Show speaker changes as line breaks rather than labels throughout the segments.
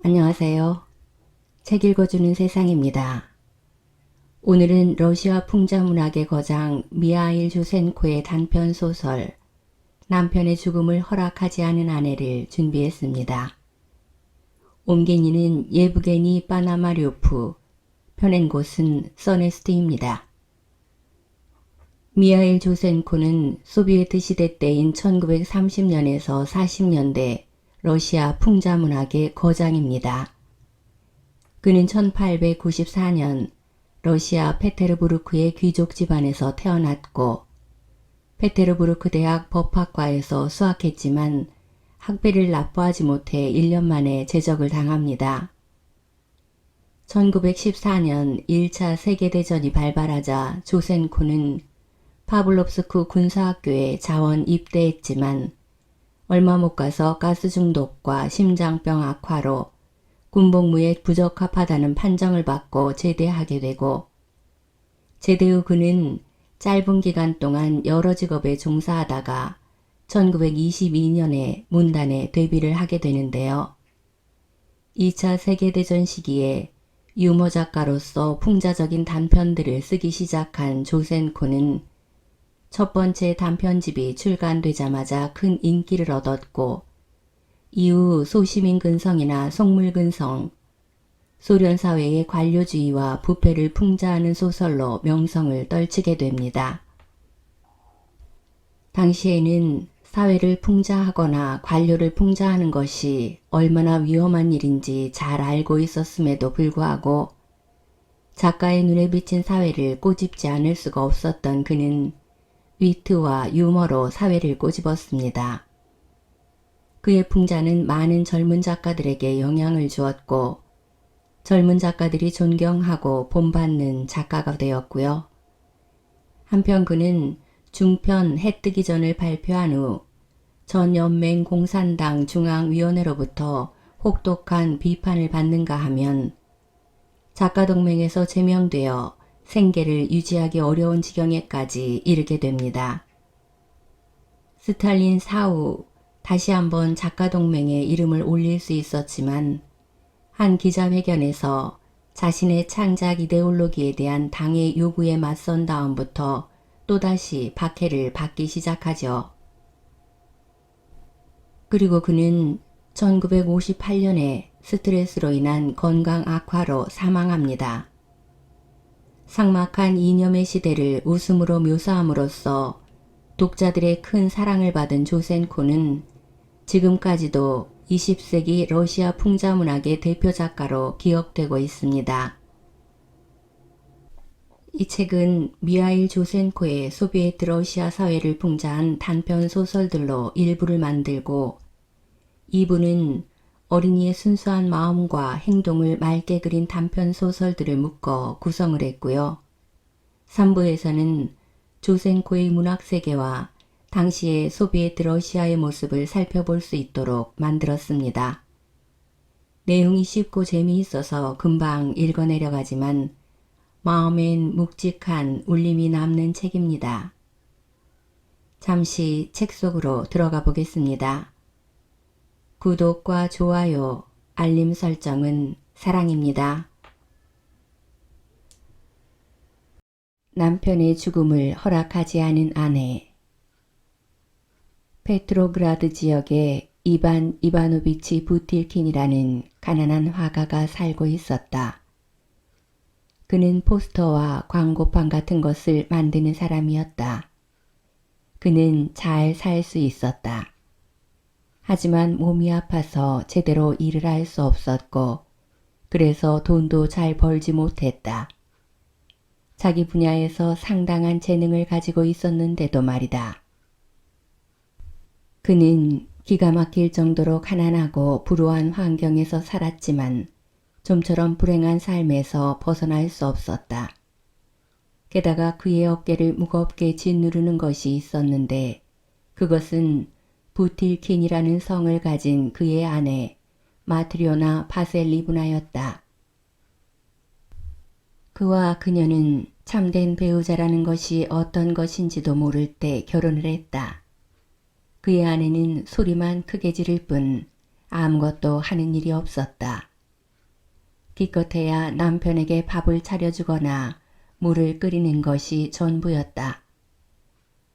안녕하세요. 책 읽어주는 세상입니다. 오늘은 러시아 풍자문학의 거장 미하일 주센코의 단편소설 남편의 죽음을 허락하지 않은 아내를 준비했습니다. 옮긴 이는 예브게니 파나마료프, 펴낸 곳은 써네스트입니다. 미하일 조센코는 소비에트 시대 때인 1930년에서 40년대 러시아 풍자문학의 거장입니다. 그는 1894년 러시아 페테르부르크의 귀족 집안에서 태어났고 페테르부르크 대학 법학과에서 수학했지만 학비를 납부하지 못해 1년 만에 제적을 당합니다. 1914년 1차 세계대전이 발발하자 조센코는 파블롭스크 군사학교에 자원 입대했지만 얼마 못 가서 가스 중독과 심장병 악화로 군복무에 부적합하다는 판정을 받고 제대하게 되고 제대 후 그는 짧은 기간 동안 여러 직업에 종사하다가 1922년에 문단에 데뷔를 하게 되는데요. 2차 세계대전 시기에 유머 작가로서 풍자적인 단편들을 쓰기 시작한 조센코는 첫 번째 단편집이 출간되자마자 큰 인기를 얻었고 이후 소시민근성이나 속물근성, 소련 사회의 관료주의와 부패를 풍자하는 소설로 명성을 떨치게 됩니다. 당시에는 사회를 풍자하거나 관료를 풍자하는 것이 얼마나 위험한 일인지 잘 알고 있었음에도 불구하고 작가의 눈에 비친 사회를 꼬집지 않을 수가 없었던 그는 위트와 유머로 사회를 꼬집었습니다. 그의 풍자는 많은 젊은 작가들에게 영향을 주었고 젊은 작가들이 존경하고 본받는 작가가 되었고요. 한편 그는 중편 해 뜨기 전을 발표한 후 전 연맹 공산당 중앙위원회로부터 혹독한 비판을 받는가 하면 작가동맹에서 제명되어 생계를 유지하기 어려운 지경에까지 이르게 됩니다. 스탈린 사후 다시 한번 작가동맹에 이름을 올릴 수 있었지만 한 기자회견에서 자신의 창작 이데올로기에 대한 당의 요구에 맞선 다음부터 또다시 박해를 받기 시작하죠. 그리고 그는 1958년에 스트레스로 인한 건강 악화로 사망합니다. 삭막한 이념의 시대를 웃음으로 묘사함으로써 독자들의 큰 사랑을 받은 조센코는 지금까지도 20세기 러시아 풍자문학의 대표 작가로 기억되고 있습니다. 이 책은 미하일 조센코의 소비에트 러시아 사회를 풍자한 단편 소설들로 일부를 만들고 2부는 어린이의 순수한 마음과 행동을 맑게 그린 단편 소설들을 묶어 구성을 했고요. 3부에서는 조센코의 문학세계와 당시의 소비에트 러시아의 모습을 살펴볼 수 있도록 만들었습니다. 내용이 쉽고 재미있어서 금방 읽어내려가지만 마음엔 묵직한 울림이 남는 책입니다. 잠시 책 속으로 들어가 보겠습니다. 구독과 좋아요, 알림 설정은 사랑입니다. 남편의 죽음을 허락하지 않은 아내. 페트로그라드 지역에 이반 이바노비치 부틸킨이라는 가난한 화가가 살고 있었다. 그는 포스터와 광고판 같은 것을 만드는 사람이었다. 그는 잘 살 수 있었다. 하지만 몸이 아파서 제대로 일을 할 수 없었고 그래서 돈도 잘 벌지 못했다. 자기 분야에서 상당한 재능을 가지고 있었는데도 말이다. 그는 기가 막힐 정도로 가난하고 불우한 환경에서 살았지만 좀처럼 불행한 삶에서 벗어날 수 없었다. 게다가 그의 어깨를 무겁게 짓누르는 것이 있었는데 그것은 부틸킨이라는 성을 가진 그의 아내 마트리오나 바셀리브나였다. 그와 그녀는 참된 배우자라는 것이 어떤 것인지도 모를 때 결혼을 했다. 그의 아내는 소리만 크게 지를 뿐 아무것도 하는 일이 없었다. 기껏해야 남편에게 밥을 차려주거나 물을 끓이는 것이 전부였다.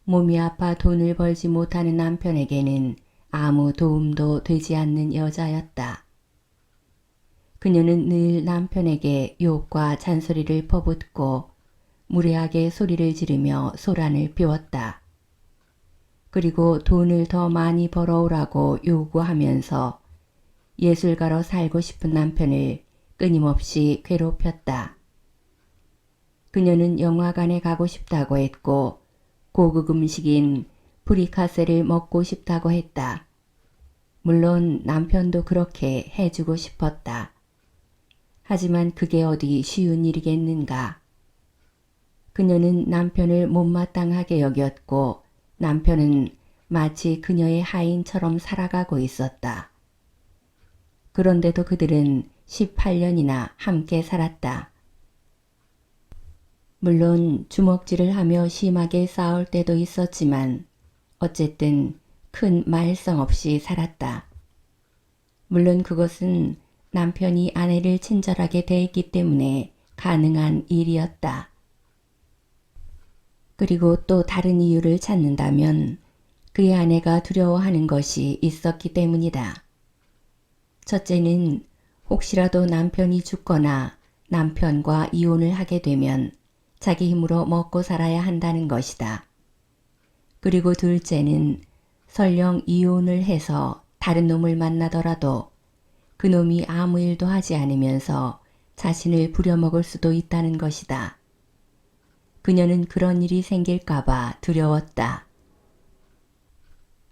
몸이 아파 돈을 벌지 못하는 남편에게는 아무 도움도 되지 않는 여자였다. 그녀는 늘 남편에게 욕과 잔소리를 퍼붓고 무례하게 소리를 지르며 소란을 피웠다. 그리고 돈을 더 많이 벌어오라고 요구하면서 예술가로 살고 싶은 남편을 끊임없이 괴롭혔다. 그녀는 영화관에 가고 싶다고 했고 고급 음식인 프리카세를 먹고 싶다고 했다. 물론 남편도 그렇게 해주고 싶었다. 하지만 그게 어디 쉬운 일이겠는가. 그녀는 남편을 못마땅하게 여겼고 남편은 마치 그녀의 하인처럼 살아가고 있었다. 그런데도 그들은 18년이나 함께 살았다. 물론 주먹질을 하며 심하게 싸울 때도 있었지만 어쨌든 큰 말썽 없이 살았다. 물론 그것은 남편이 아내를 친절하게 대했기 때문에 가능한 일이었다. 그리고 또 다른 이유를 찾는다면 그의 아내가 두려워하는 것이 있었기 때문이다. 첫째는 혹시라도 남편이 죽거나 남편과 이혼을 하게 되면 자기 힘으로 먹고 살아야 한다는 것이다. 그리고 둘째는 설령 이혼을 해서 다른 놈을 만나더라도 그 놈이 아무 일도 하지 않으면서 자신을 부려먹을 수도 있다는 것이다. 그녀는 그런 일이 생길까봐 두려웠다.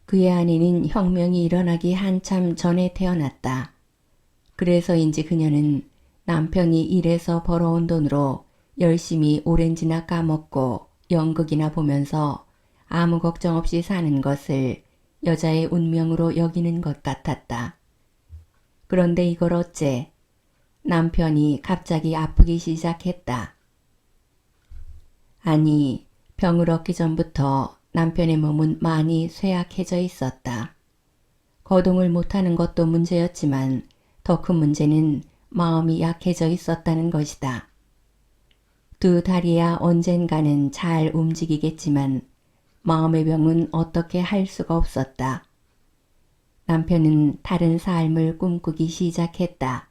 그의 아내는 혁명이 일어나기 한참 전에 태어났다. 그래서인지 그녀는 남편이 일해서 벌어온 돈으로 열심히 오렌지나 까먹고 연극이나 보면서 아무 걱정 없이 사는 것을 여자의 운명으로 여기는 것 같았다. 그런데 이걸 어째 남편이 갑자기 아프기 시작했다. 아니, 병을 얻기 전부터 남편의 몸은 많이 쇠약해져 있었다. 거동을 못하는 것도 문제였지만 더 큰 문제는 마음이 약해져 있었다는 것이다. 두 다리야 언젠가는 잘 움직이겠지만 마음의 병은 어떻게 할 수가 없었다. 남편은 다른 삶을 꿈꾸기 시작했다.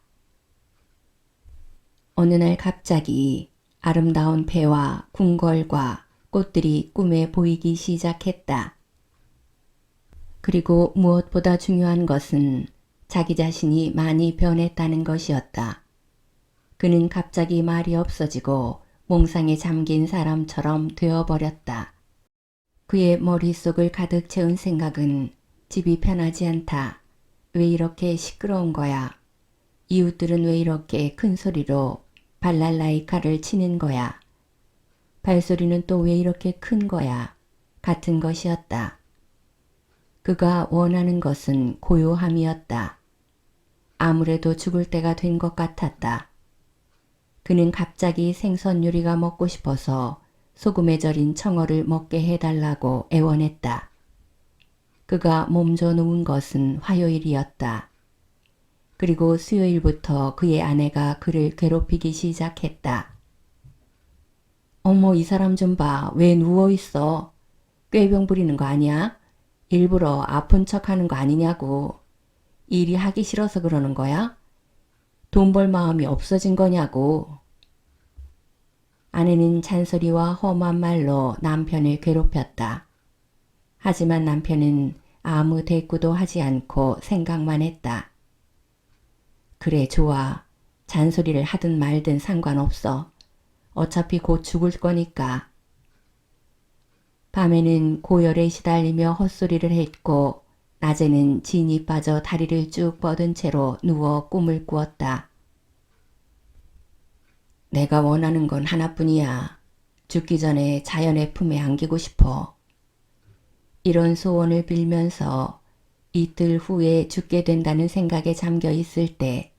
어느 날 갑자기 아름다운 배와 궁궐과 꽃들이 꿈에 보이기 시작했다. 그리고 무엇보다 중요한 것은 자기 자신이 많이 변했다는 것이었다. 그는 갑자기 말이 없어지고 몽상에 잠긴 사람처럼 되어버렸다. 그의 머릿속을 가득 채운 생각은 집이 편하지 않다. 왜 이렇게 시끄러운 거야? 이웃들은 왜 이렇게 큰 소리로 발랄라이카를 치는 거야? 발소리는 또 왜 이렇게 큰 거야? 같은 것이었다. 그가 원하는 것은 고요함이었다. 아무래도 죽을 때가 된 것 같았다. 그는 갑자기 생선 요리가 먹고 싶어서 소금에 절인 청어를 먹게 해달라고 애원했다. 그가 몸져 놓은 것은 화요일이었다. 그리고 수요일부터 그의 아내가 그를 괴롭히기 시작했다. 어머, 이 사람 좀 봐. 왜 누워있어? 꾀병 부리는 거 아니야? 일부러 아픈 척하는 거 아니냐고. 일이 하기 싫어서 그러는 거야? 돈 벌 마음이 없어진 거냐고. 아내는 잔소리와 험한 말로 남편을 괴롭혔다. 하지만 남편은 아무 대꾸도 하지 않고 생각만 했다. 그래, 좋아. 잔소리를 하든 말든 상관없어. 어차피 곧 죽을 거니까. 밤에는 고열에 시달리며 헛소리를 했고 낮에는 진이 빠져 다리를 쭉 뻗은 채로 누워 꿈을 꾸었다. 내가 원하는 건 하나뿐이야. 죽기 전에 자연의 품에 안기고 싶어. 이런 소원을 빌면서 이틀 후에 죽게 된다는 생각에 잠겨 있을 때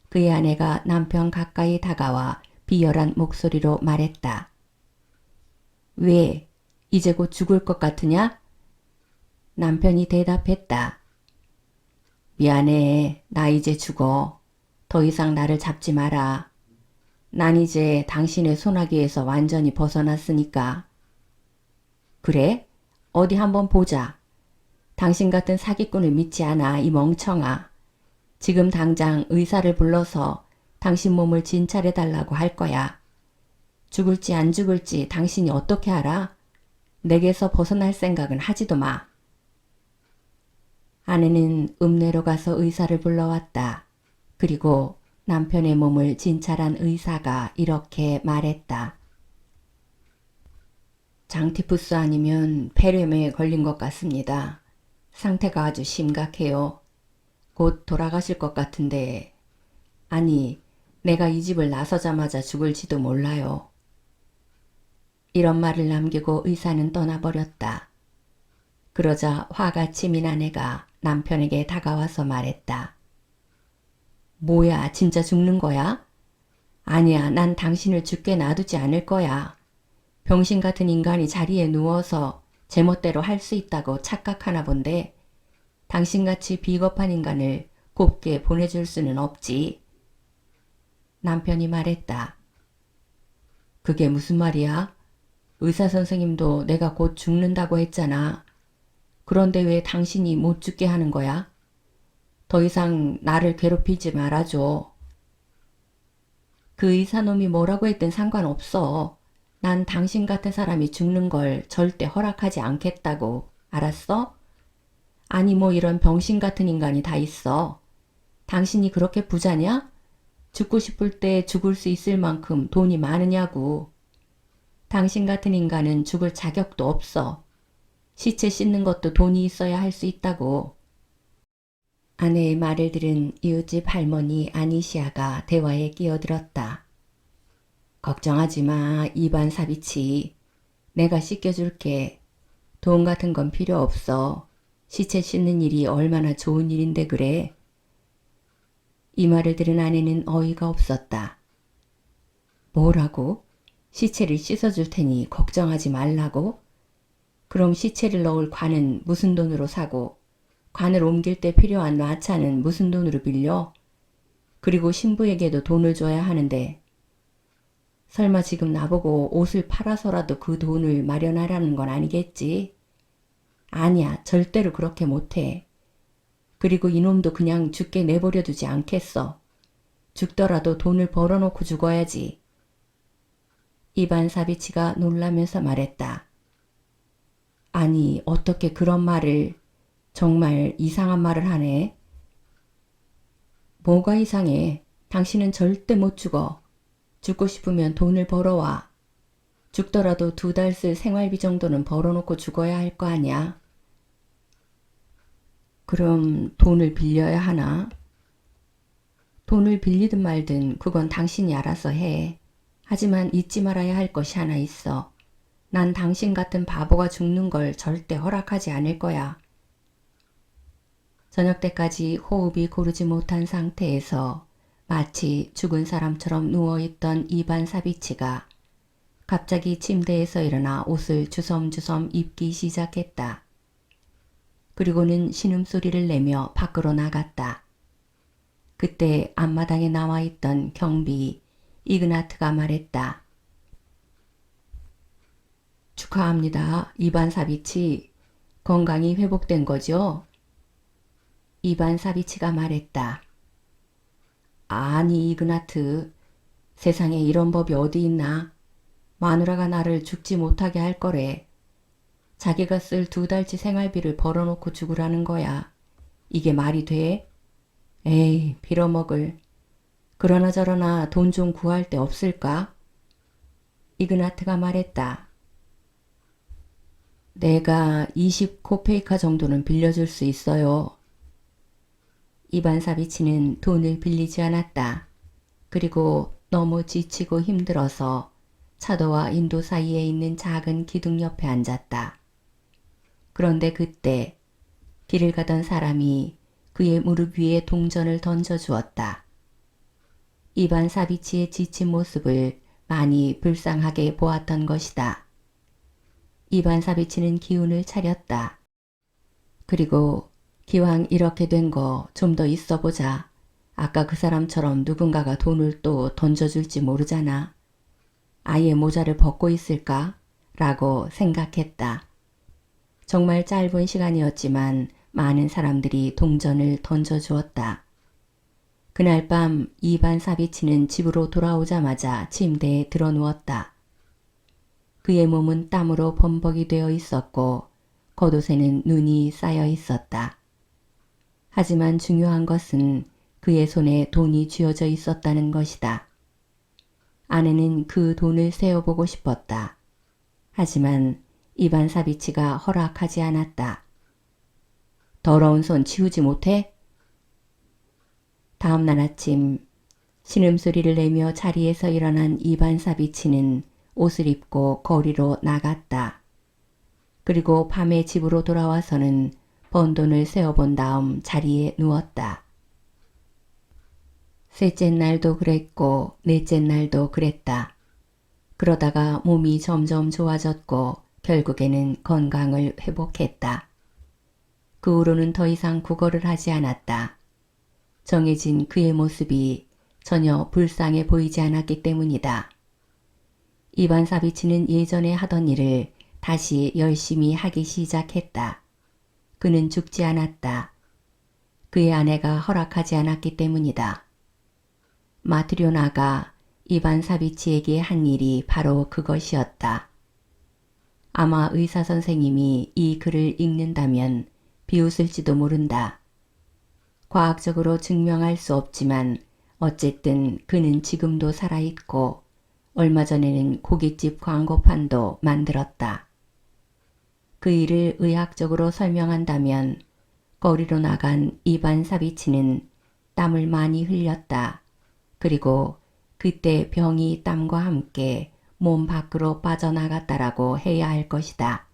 그의 아내가 남편 가까이 다가와 비열한 목소리로 말했다. 왜? 이제 곧 죽을 것 같으냐? 남편이 대답했다. 미안해. 나 이제 죽어. 더 이상 나를 잡지 마라. 난 이제 당신의 소나기에서 완전히 벗어났으니까. 그래? 어디 한번 보자. 당신 같은 사기꾼을 믿지 않아, 이 멍청아. 지금 당장 의사를 불러서 당신 몸을 진찰해달라고 할 거야. 죽을지 안 죽을지 당신이 어떻게 알아? 내게서 벗어날 생각은 하지도 마. 아내는 읍내로 가서 의사를 불러왔다. 그리고 남편의 몸을 진찰한 의사가 이렇게 말했다. 장티푸스 아니면 폐렴에 걸린 것 같습니다. 상태가 아주 심각해요. 곧 돌아가실 것 같은데, 아니, 내가 이 집을 나서자마자 죽을지도 몰라요. 이런 말을 남기고 의사는 떠나버렸다. 그러자 화가 치민 아내가 남편에게 다가와서 말했다. 뭐야, 진짜 죽는 거야? 아니야, 난 당신을 죽게 놔두지 않을 거야. 병신 같은 인간이 자리에 누워서 제멋대로 할 수 있다고 착각하나 본데 당신같이 비겁한 인간을 곱게 보내줄 수는 없지. 남편이 말했다. 그게 무슨 말이야? 의사 선생님도 내가 곧 죽는다고 했잖아. 그런데 왜 당신이 못 죽게 하는 거야? 더 이상 나를 괴롭히지 말아줘. 그 의사놈이 뭐라고 했든 상관없어. 난 당신 같은 사람이 죽는 걸 절대 허락하지 않겠다고. 알았어? 아니 뭐 이런 병신 같은 인간이 다 있어. 당신이 그렇게 부자냐? 죽고 싶을 때 죽을 수 있을 만큼 돈이 많으냐고. 당신 같은 인간은 죽을 자격도 없어. 시체 씻는 것도 돈이 있어야 할 수 있다고. 아내의 말을 들은 이웃집 할머니 아니시아가 대화에 끼어들었다. 걱정하지 마, 이반 사비치. 내가 씻겨줄게. 돈 같은 건 필요 없어. 시체 씻는 일이 얼마나 좋은 일인데 그래. 이 말을 들은 아내는 어이가 없었다. 뭐라고? 시체를 씻어줄 테니 걱정하지 말라고? 그럼 시체를 넣을 관은 무슨 돈으로 사고 관을 옮길 때 필요한 마차는 무슨 돈으로 빌려? 그리고 신부에게도 돈을 줘야 하는데 설마 지금 나보고 옷을 팔아서라도 그 돈을 마련하라는 건 아니겠지? 아니야, 절대로 그렇게 못해. 그리고 이놈도 그냥 죽게 내버려 두지 않겠어. 죽더라도 돈을 벌어놓고 죽어야지. 이반 사비치가 놀라면서 말했다. 아니, 어떻게 그런 말을, 정말 이상한 말을 하네. 뭐가 이상해? 당신은 절대 못 죽어. 죽고 싶으면 돈을 벌어와. 죽더라도 2달 쓸 생활비 정도는 벌어놓고 죽어야 할 거 아니야. 그럼 돈을 빌려야 하나? 돈을 빌리든 말든 그건 당신이 알아서 해. 하지만 잊지 말아야 할 것이 하나 있어. 난 당신 같은 바보가 죽는 걸 절대 허락하지 않을 거야. 저녁 때까지 호흡이 고르지 못한 상태에서 마치 죽은 사람처럼 누워있던 이반 사비치가 갑자기 침대에서 일어나 옷을 주섬주섬 입기 시작했다. 그리고는 신음소리를 내며 밖으로 나갔다. 그때 앞마당에 나와있던 경비 이그나트가 말했다. 축하합니다. 이반 사비치. 건강이 회복된 거죠? 이반 사비치가 말했다. 아니 이그나트. 세상에 이런 법이 어디 있나? 마누라가 나를 죽지 못하게 할 거래. 자기가 쓸 2달치 생활비를 벌어놓고 죽으라는 거야. 이게 말이 돼? 에이, 빌어먹을. 그러나 저러나 돈 좀 구할 데 없을까? 이그나트가 말했다. 내가 20코페이카 정도는 빌려줄 수 있어요. 이반 사비치는 돈을 빌리지 않았다. 그리고 너무 지치고 힘들어서 차도와 인도 사이에 있는 작은 기둥 옆에 앉았다. 그런데 그때 길을 가던 사람이 그의 무릎 위에 동전을 던져주었다. 이반 사비치의 지친 모습을 많이 불쌍하게 보았던 것이다. 이반 사비치는 기운을 차렸다. 그리고 기왕 이렇게 된 거 좀 더 있어보자. 아까 그 사람처럼 누군가가 돈을 또 던져줄지 모르잖아. 아예 모자를 벗고 있을까? 라고 생각했다. 정말 짧은 시간이었지만 많은 사람들이 동전을 던져주었다. 그날 밤 이반 사비치는 집으로 돌아오자마자 침대에 드러누웠다. 그의 몸은 땀으로 범벅이 되어 있었고 겉옷에는 눈이 쌓여 있었다. 하지만 중요한 것은 그의 손에 돈이 쥐어져 있었다는 것이다. 아내는 그 돈을 세어보고 싶었다. 하지만 이반 사비치가 허락하지 않았다. 더러운 손 치우지 못해? 다음 날 아침 신음소리를 내며 자리에서 일어난 이반 사비치는 옷을 입고 거리로 나갔다. 그리고 밤에 집으로 돌아와서는 번 돈을 세어본 다음 자리에 누웠다. 셋째 날도 그랬고 넷째 날도 그랬다. 그러다가 몸이 점점 좋아졌고 결국에는 건강을 회복했다. 그 후로는 더 이상 구걸을 하지 않았다. 정해진 그의 모습이 전혀 불쌍해 보이지 않았기 때문이다. 이반 사비치는 예전에 하던 일을 다시 열심히 하기 시작했다. 그는 죽지 않았다. 그의 아내가 허락하지 않았기 때문이다. 마트료나가 이반 사비치에게 한 일이 바로 그것이었다. 아마 의사 선생님이 이 글을 읽는다면 비웃을지도 모른다. 과학적으로 증명할 수 없지만 어쨌든 그는 지금도 살아있고 얼마 전에는 고깃집 광고판도 만들었다. 그 일을 의학적으로 설명한다면 거리로 나간 이반 사비치는 땀을 많이 흘렸다. 그리고 그때 병이 땀과 함께 몸 밖으로 빠져나갔다라고 해야 할 것이다.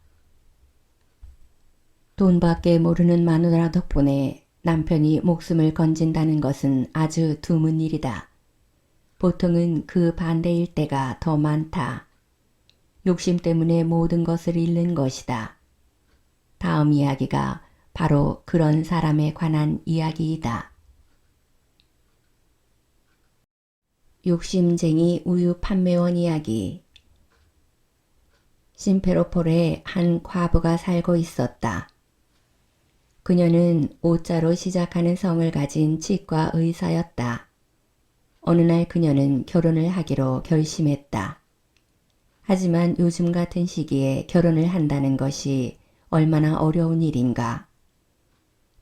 돈밖에 모르는 마누라 덕분에 남편이 목숨을 건진다는 것은 아주 드문 일이다. 보통은 그 반대일 때가 더 많다. 욕심 때문에 모든 것을 잃는 것이다. 다음 이야기가 바로 그런 사람에 관한 이야기이다. 욕심쟁이 우유 판매원 이야기. 심페로폴에 한 과부가 살고 있었다. 그녀는 오자로 시작하는 성을 가진 치과 의사였다. 어느 날 그녀는 결혼을 하기로 결심했다. 하지만 요즘 같은 시기에 결혼을 한다는 것이 얼마나 어려운 일인가.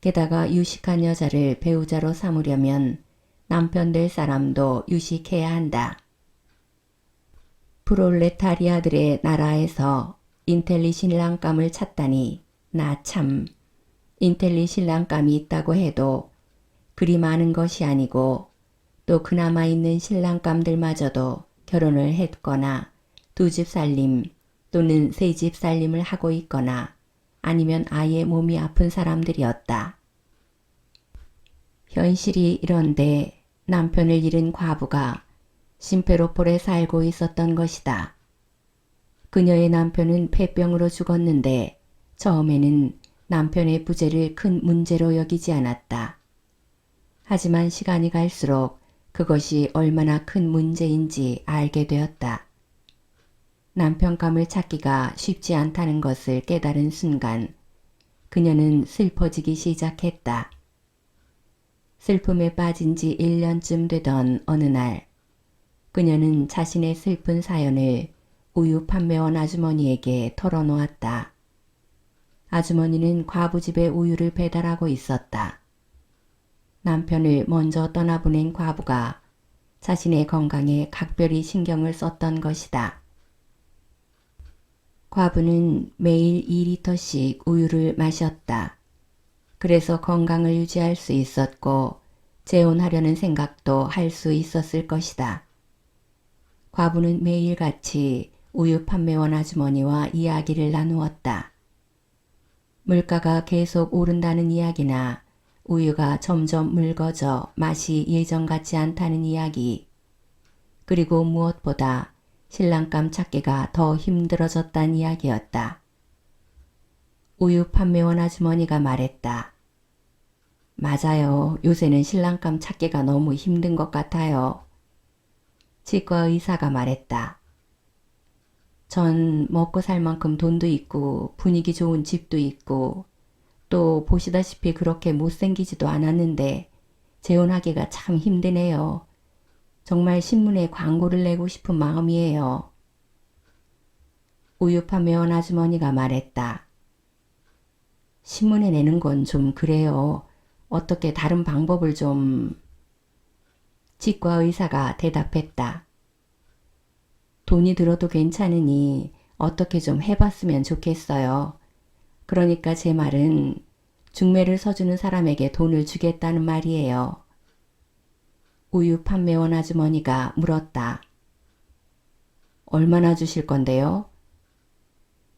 게다가 유식한 여자를 배우자로 삼으려면 남편 될 사람도 유식해야 한다. 프롤레타리아들의 나라에서 인텔리 신랑감을 찾다니 나 참 인텔리 신랑감이 있다고 해도 그리 많은 것이 아니고 또 그나마 있는 신랑감들마저도 결혼을 했거나 두 집 살림 또는 세 집 살림을 하고 있거나 아니면 아예 몸이 아픈 사람들이었다. 현실이 이런데 남편을 잃은 과부가 심페로폴에 살고 있었던 것이다. 그녀의 남편은 폐병으로 죽었는데 처음에는 남편의 부재를 큰 문제로 여기지 않았다. 하지만 시간이 갈수록 그것이 얼마나 큰 문제인지 알게 되었다. 남편감을 찾기가 쉽지 않다는 것을 깨달은 순간 그녀는 슬퍼지기 시작했다. 슬픔에 빠진 지 1년쯤 되던 어느 날 그녀는 자신의 슬픈 사연을 우유 판매원 아주머니에게 털어놓았다. 아주머니는 과부집에 우유를 배달하고 있었다. 남편을 먼저 떠나보낸 과부가 자신의 건강에 각별히 신경을 썼던 것이다. 과부는 매일 2리터씩 우유를 마셨다. 그래서 건강을 유지할 수 있었고 재혼하려는 생각도 할 수 있었을 것이다. 과부는 매일같이 우유 판매원 아주머니와 이야기를 나누었다. 물가가 계속 오른다는 이야기나 우유가 점점 묽어져 맛이 예전 같지 않다는 이야기, 그리고 무엇보다 신랑감 찾기가 더 힘들어졌다는 이야기였다. 우유 판매원 아주머니가 말했다. 맞아요. 요새는 신랑감 찾기가 너무 힘든 것 같아요. 치과 의사가 말했다. 전 먹고 살 만큼 돈도 있고 분위기 좋은 집도 있고 또 보시다시피 그렇게 못생기지도 않았는데 재혼하기가 참 힘드네요. 정말 신문에 광고를 내고 싶은 마음이에요. 우유 판매원 아주머니가 말했다. 신문에 내는 건 좀 그래요. 어떻게 다른 방법을 좀... 치과 의사가 대답했다. 돈이 들어도 괜찮으니 어떻게 좀 해봤으면 좋겠어요. 그러니까 제 말은 중매를 서주는 사람에게 돈을 주겠다는 말이에요. 우유 판매원 아주머니가 물었다. 얼마나 주실 건데요?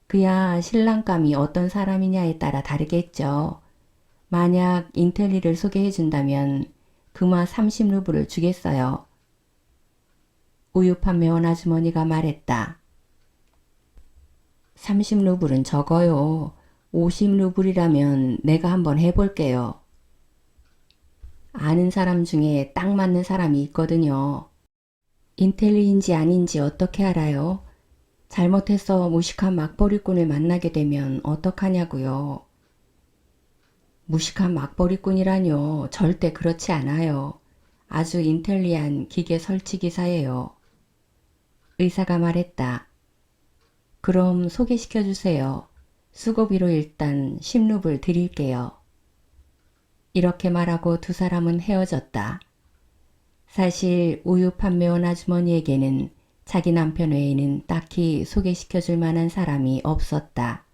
그야 신랑감이 어떤 사람이냐에 따라 다르겠죠. 만약 인텔리를 소개해 준다면 그마 30루블을 주겠어요. 우유 판매원 아주머니가 말했다. 30루블은 적어요. 50루블이라면 내가 한번 해볼게요. 아는 사람 중에 딱 맞는 사람이 있거든요. 인텔리인지 아닌지 어떻게 알아요? 잘못해서 무식한 막벌이꾼을 만나게 되면 어떡하냐고요. 무식한 막벌이꾼이라뇨. 절대 그렇지 않아요. 아주 인텔리한 기계 설치 기사예요. 의사가 말했다. 그럼 소개시켜 주세요. 수고비로 일단 10루블 드릴게요. 이렇게 말하고 두 사람은 헤어졌다. 사실 우유 판매원 아주머니에게는 자기 남편 외에는 딱히 소개시켜 줄 만한 사람이 없었다.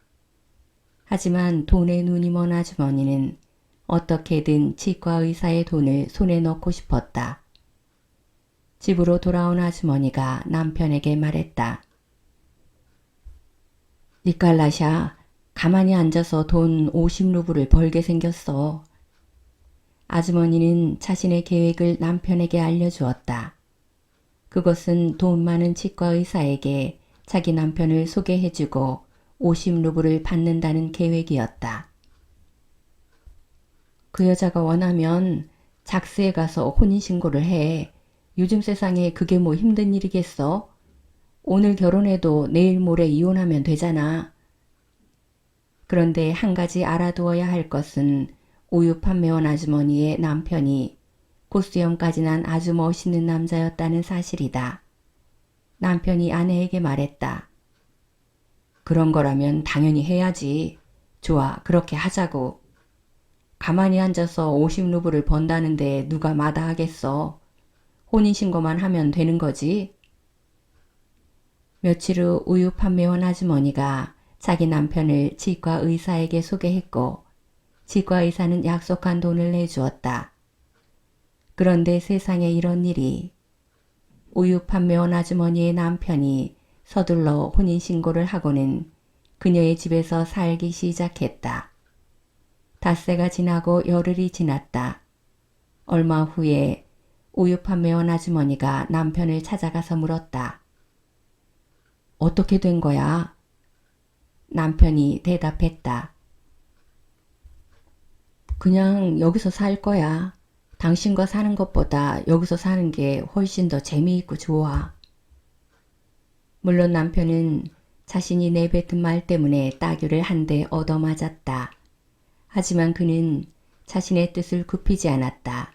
하지만 돈에 눈이 먼 아주머니는 어떻게든 치과 의사의 돈을 손에 넣고 싶었다. 집으로 돌아온 아주머니가 남편에게 말했다. 니칼라샤, 가만히 앉아서 돈 50루블을 벌게 생겼어. 아주머니는 자신의 계획을 남편에게 알려주었다. 그것은 돈 많은 치과 의사에게 자기 남편을 소개해주고 50루블을 받는다는 계획이었다. 그 여자가 원하면 작스에 가서 혼인신고를 해. 요즘 세상에 그게 뭐 힘든 일이겠어? 오늘 결혼해도 내일 모레 이혼하면 되잖아. 그런데 한 가지 알아두어야 할 것은 우유 판매원 아주머니의 남편이 고수염까지 난 아주 멋있는 남자였다는 사실이다. 남편이 아내에게 말했다. 그런 거라면 당연히 해야지. 좋아, 그렇게 하자고. 가만히 앉아서 50루블을 번다는데 누가 마다하겠어. 혼인신고만 하면 되는 거지. 며칠 후 우유 판매원 아주머니가 자기 남편을 치과 의사에게 소개했고 치과 의사는 약속한 돈을 내주었다. 그런데 세상에 이런 일이. 우유 판매원 아주머니의 남편이 서둘러 혼인신고를 하고는 그녀의 집에서 살기 시작했다. 닷새가 지나고 열흘이 지났다. 얼마 후에 우유 판매원 아주머니가 남편을 찾아가서 물었다. 어떻게 된 거야? 남편이 대답했다. 그냥 여기서 살 거야. 당신과 사는 것보다 여기서 사는 게 훨씬 더 재미있고 좋아. 물론 남편은 자신이 내뱉은 말 때문에 따귀를 한 대 얻어맞았다. 하지만 그는 자신의 뜻을 굽히지 않았다.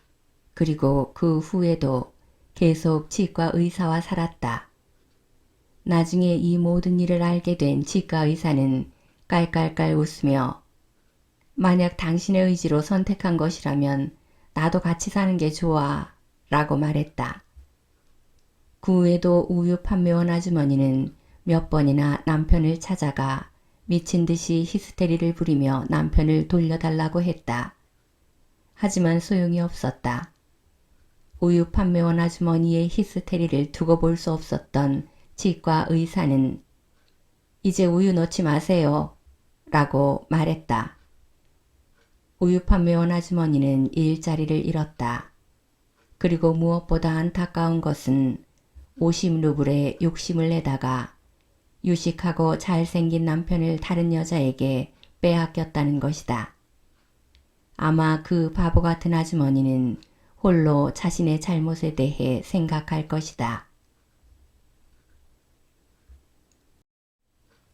그리고 그 후에도 계속 치과 의사와 살았다. 나중에 이 모든 일을 알게 된 치과 의사는 깔깔깔 웃으며 만약 당신의 의지로 선택한 것이라면 나도 같이 사는 게 좋아 라고 말했다. 그 후에도 우유 판매원 아주머니는 몇 번이나 남편을 찾아가 미친 듯이 히스테리를 부리며 남편을 돌려달라고 했다. 하지만 소용이 없었다. 우유 판매원 아주머니의 히스테리를 두고 볼 수 없었던 치과 의사는 이제 우유 넣지 마세요 라고 말했다. 우유 판매원 아주머니는 일자리를 잃었다. 그리고 무엇보다 안타까운 것은 50루블에 욕심을 내다가 유식하고 잘생긴 남편을 다른 여자에게 빼앗겼다는 것이다. 아마 그 바보 같은 아주머니는 홀로 자신의 잘못에 대해 생각할 것이다.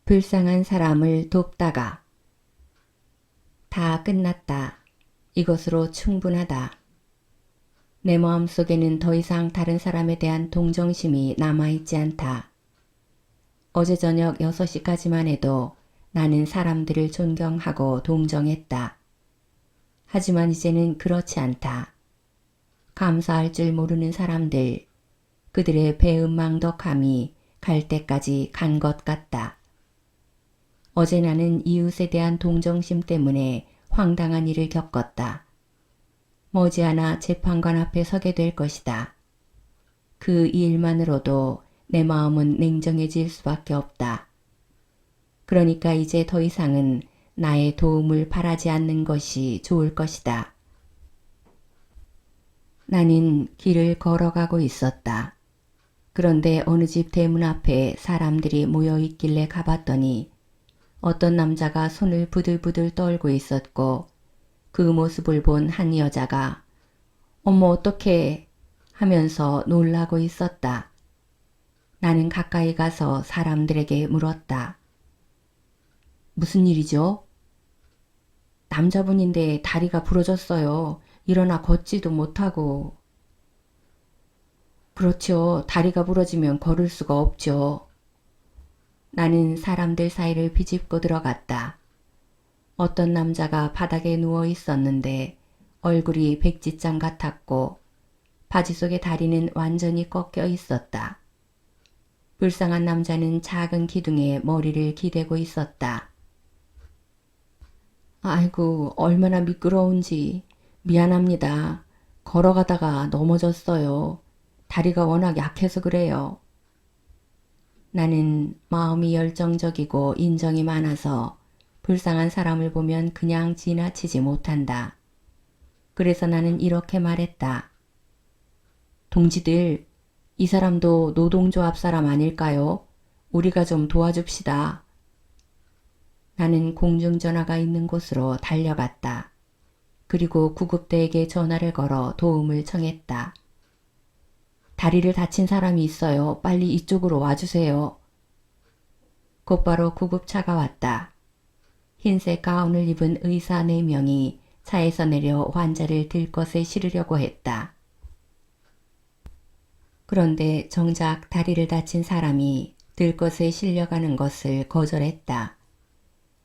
불쌍한 사람을 돕다가 다 끝났다. 이것으로 충분하다. 내 마음속에는 더 이상 다른 사람에 대한 동정심이 남아있지 않다. 어제 저녁 6시까지만 해도 나는 사람들을 존경하고 동정했다. 하지만 이제는 그렇지 않다. 감사할 줄 모르는 사람들, 그들의 배은망덕함이 갈 때까지 간 것 같다. 어제 나는 이웃에 대한 동정심 때문에 황당한 일을 겪었다. 머지않아 재판관 앞에 서게 될 것이다. 그 일만으로도 내 마음은 냉정해질 수밖에 없다. 그러니까 이제 더 이상은 나의 도움을 바라지 않는 것이 좋을 것이다. 나는 길을 걸어가고 있었다. 그런데 어느 집 대문 앞에 사람들이 모여 있길래 가봤더니 어떤 남자가 손을 부들부들 떨고 있었고 그 모습을 본 한 여자가 어머 어떡해 하면서 놀라고 있었다. 나는 가까이 가서 사람들에게 물었다. 무슨 일이죠? 남자분인데 다리가 부러졌어요. 일어나 걷지도 못하고. 그렇죠. 다리가 부러지면 걸을 수가 없죠. 나는 사람들 사이를 비집고 들어갔다. 어떤 남자가 바닥에 누워 있었는데 얼굴이 백지장 같았고 바지 속의 다리는 완전히 꺾여 있었다. 불쌍한 남자는 작은 기둥에 머리를 기대고 있었다. 아이고 얼마나 미끄러운지 미안합니다. 걸어가다가 넘어졌어요. 다리가 워낙 약해서 그래요. 나는 마음이 열정적이고 인정이 많아서 불쌍한 사람을 보면 그냥 지나치지 못한다. 그래서 나는 이렇게 말했다. 동지들, 이 사람도 노동조합 사람 아닐까요? 우리가 좀 도와줍시다. 나는 공중전화가 있는 곳으로 달려갔다. 그리고 구급대에게 전화를 걸어 도움을 청했다. 다리를 다친 사람이 있어요. 빨리 이쪽으로 와주세요. 곧바로 구급차가 왔다. 흰색 가운을 입은 의사 4명이 차에서 내려 환자를 들것에 실으려고 했다. 그런데 정작 다리를 다친 사람이 들것에 실려가는 것을 거절했다.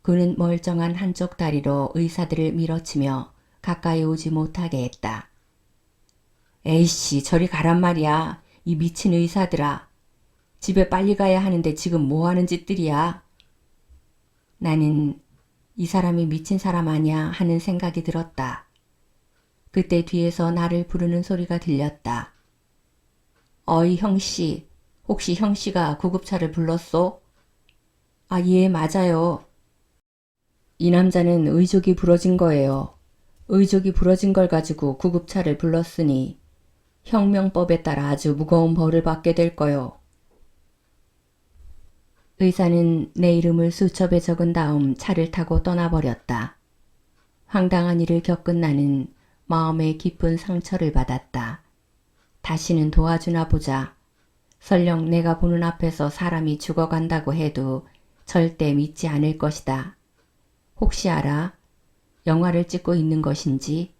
그는 멀쩡한 한쪽 다리로 의사들을 밀어치며 가까이 오지 못하게 했다. 에이씨 저리 가란 말이야. 이 미친 의사들아. 집에 빨리 가야 하는데 지금 뭐하는 짓들이야. 나는 이 사람이 미친 사람 아냐 하는 생각이 들었다. 그때 뒤에서 나를 부르는 소리가 들렸다. 어이 형씨, 혹시 형씨가 구급차를 불렀소? 아 예 맞아요. 이 남자는 의족이 부러진 거예요. 의족이 부러진 걸 가지고 구급차를 불렀으니 형명법에 따라 아주 무거운 벌을 받게 될 거요. 의사는 내 이름을 수첩에 적은 다음 차를 타고 떠나버렸다. 황당한 일을 겪은 나는 마음에 깊은 상처를 받았다. 다시는 도와주나 보자. 설령 내가 보는 앞에서 사람이 죽어간다고 해도 절대 믿지 않을 것이다. 혹시 알아? 영화를 찍고 있는 것인지?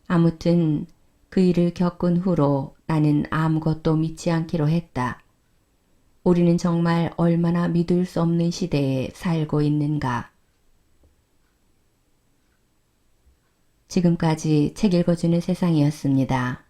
아무튼 그 일을 겪은 후로 나는 아무것도 믿지 않기로 했다. 우리는 정말 얼마나 믿을 수 없는 시대에 살고 있는가. 지금까지 책 읽어주는 세상이었습니다.